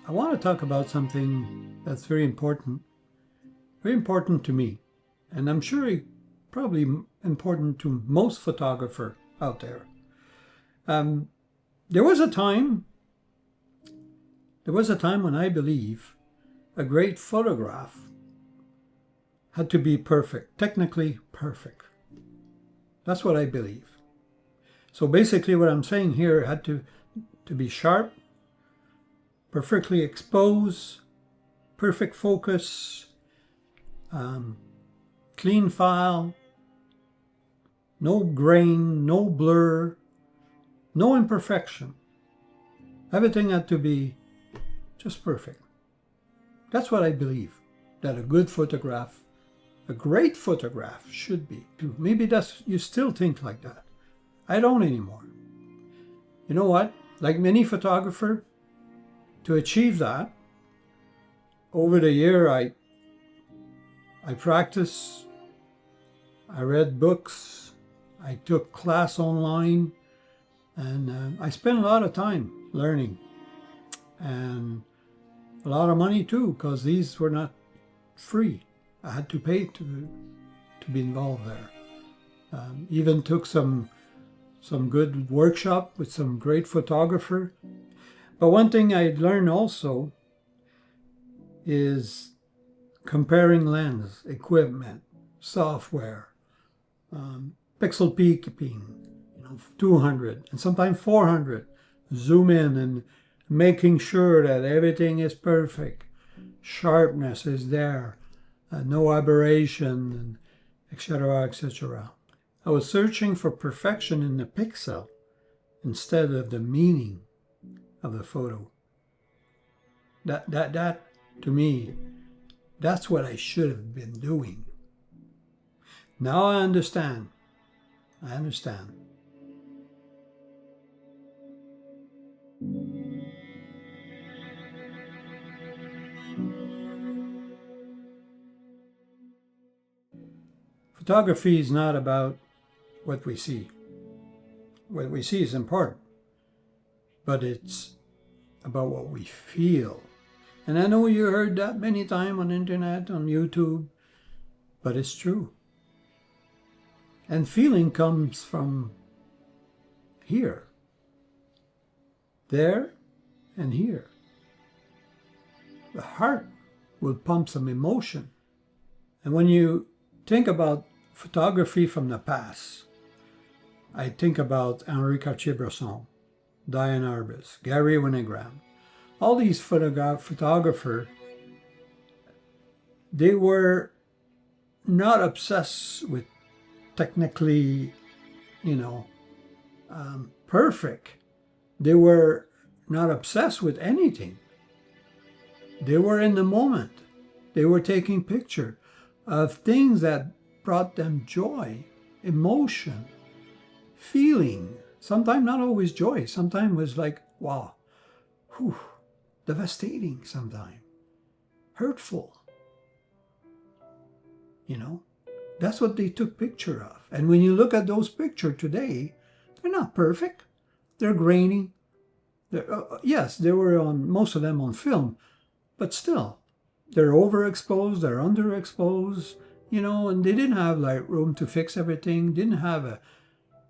I want to talk about something that's very important to me, and I'm sure probably important to most photographers out there. There was a time when I believe a great photograph had to be perfect, technically perfect. That's what I believe. So basically what I'm saying here had to be sharp, perfectly exposed, perfect focus, clean file, no grain, no blur, no imperfection. Everything had to be just perfect. That's what I believe that a good photograph, a great photograph should be. Maybe you still think like that. I don't anymore. You know what? Like many photographers, to achieve that, over the year I practiced, I read books, I took class online, and I spent a lot of time learning, and a lot of money too, because these were not free. I had to pay to be involved there. Even took some good workshop with some great photographer. But one thing I learned also is comparing lens, equipment, software, pixel peaking, 200 and sometimes 400, zoom in and making sure that everything is perfect, sharpness is there, no aberration, and etc., etc. I was searching for perfection in the pixel instead of the meaning of the photo. That to me, that's what I should have been doing. Now I understand. Photography is not about what we see. What we see is important, but it's about what we feel. And I know you heard that many times on internet, on YouTube, but it's true. And feeling comes from here, there, and here. The heart will pump some emotion. And when you think about photography from the past, I think about Henri Cartier-Bresson, Diane Arbus, Gary Winogrand. All these photographers, they were not obsessed with technically, perfect. They were not obsessed with anything. They were in the moment. They were taking pictures of things that brought them joy, emotion, feeling. Sometimes not always joy. Sometimes it was like, wow, whew, devastating sometimes, hurtful. That's what they took picture of. And when you look at those pictures today, they're not perfect. They're grainy. Yes, they were most of them on film, but still, they're overexposed, they're underexposed, and they didn't have room to fix everything, didn't have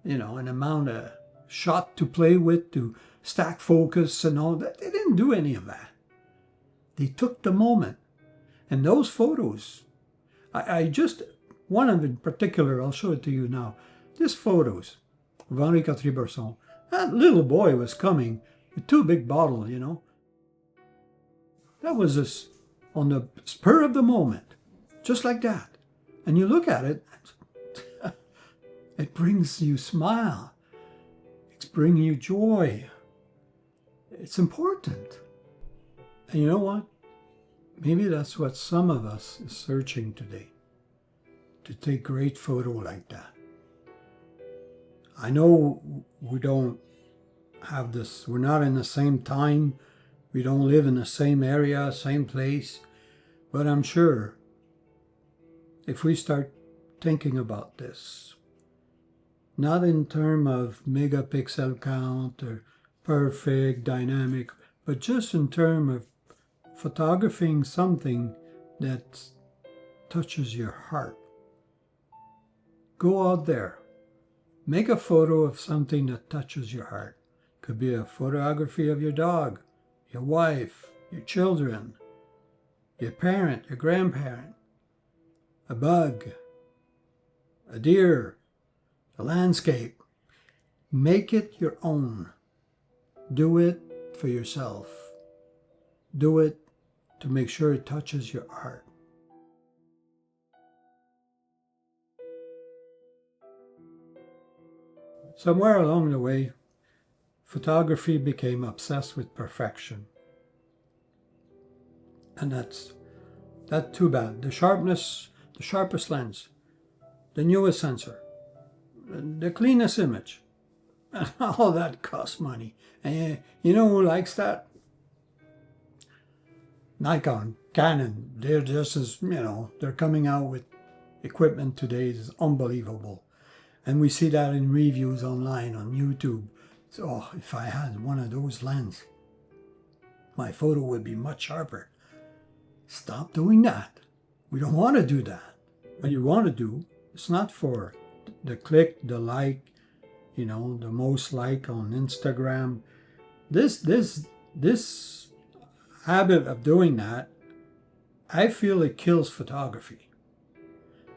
an amount of shot to play with, to stack focus and all that. They didn't do any of that. They took the moment. And those photos, one of them in particular, I'll show it to you now. This photos of Henri Cartier-Bresson. That little boy was coming with two big bottles, That was just on the spur of the moment, just like that. And you look at it, it brings you smile. It's bringing you joy. It's important. And you know what? Maybe that's what some of us is searching today. To take great photo like that. I know we don't have this, we're not in the same time, we don't live in the same area, same place, but I'm sure if we start thinking about this, not in terms of megapixel count or perfect, dynamic, but just in terms of photographing something that touches your heart. Go out there, make a photo of something that touches your heart. Could be a photography of your dog, your wife, your children, your parent, your grandparent, a bug, a deer, a landscape. Make it your own. Do it for yourself. Do it to make sure it touches your heart. Somewhere along the way, photography became obsessed with perfection. And that's too bad. The sharpness, the sharpest lens, the newest sensor, the cleanest image, all that costs money. And you know who likes that? Nikon, Canon, they're just as, they're coming out with equipment today is unbelievable. And we see that in reviews online on YouTube. So if I had one of those lenses, my photo would be much sharper. Stop doing that. We don't want to do that. What you want to do, it's not for the click, the like, the most like on Instagram. This habit of doing that, I feel it kills photography.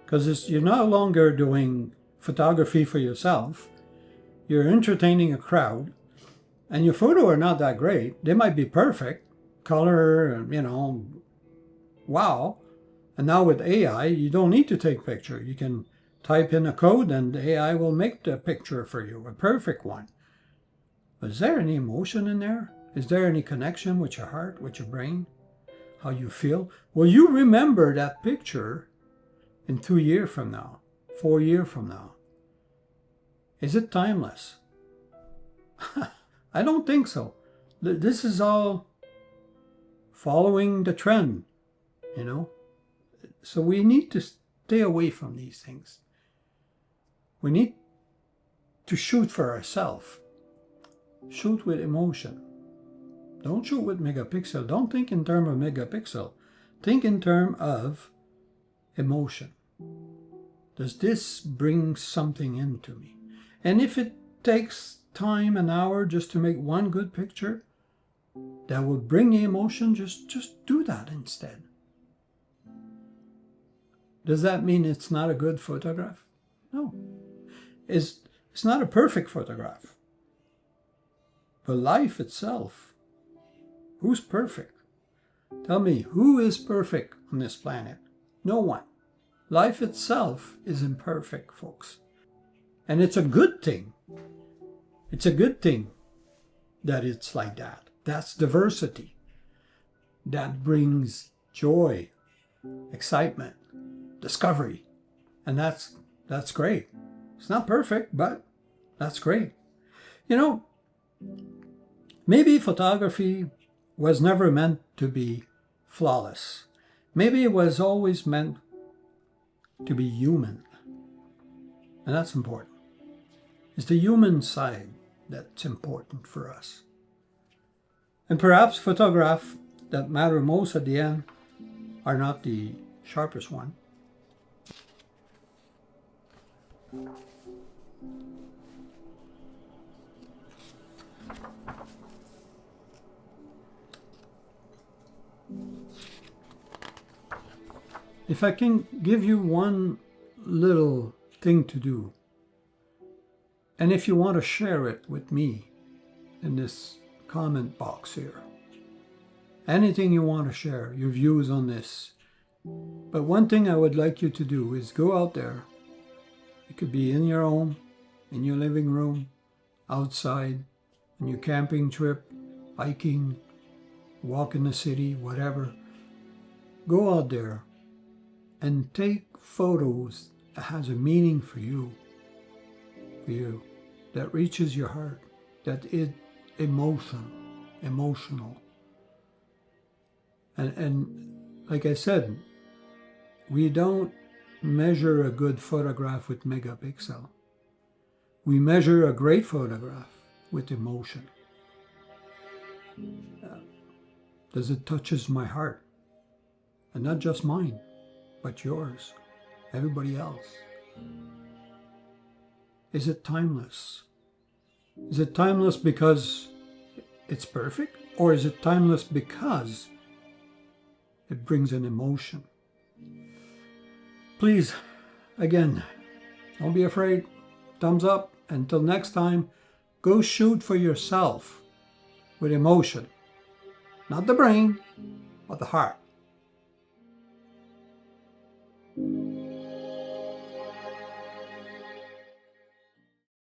Because you're no longer doing photography for yourself. You're entertaining a crowd, and your photo are not that great. They might be perfect, color, wow. And now with AI, you don't need to take picture. You can type in a code and the AI will make the picture for you, a perfect one. But is there any emotion in there? Is there any connection with your heart, with your brain? How you feel? Will you remember that picture in 2 years from now, 4 years from now? Is it timeless? I don't think so. This is all following the trend, So we need to stay away from these things. We need to shoot for ourselves. Shoot with emotion. Don't shoot with megapixel. Don't think in terms of megapixel. Think in terms of emotion. Does this bring something into me? And if it takes time, an hour, just to make one good picture that will bring the emotion, just do that instead. Does that mean it's not a good photograph? No. It's not a perfect photograph. But life itself, who's perfect? Tell me, who is perfect on this planet? No one. Life itself is imperfect, folks. And it's a good thing. It's a good thing that it's like that. That's diversity. That brings joy, excitement, discovery. And that's great. It's not perfect, but that's great. Maybe photography was never meant to be flawless. Maybe it was always meant to be human. And that's important. It's the human side that's important for us. And perhaps photographs that matter most at the end are not the sharpest one. If I can give you one little thing to do, and if you want to share it with me in this comment box here, anything you want to share, your views on this. But one thing I would like you to do is go out there. It could be in your home, in your living room, outside, on your camping trip, hiking, walk in the city, whatever. Go out there and take photos that has a meaning for you, that reaches your heart, that is emotional. And like I said, we don't measure a good photograph with megapixel. We measure a great photograph with emotion. Does it touches my heart? And not just mine, but yours, everybody else. Is it timeless? Is it timeless because it's perfect? Or is it timeless because it brings an emotion? Please, again, don't be afraid. Thumbs up. Until next time, go shoot for yourself with emotion. Not the brain, but the heart.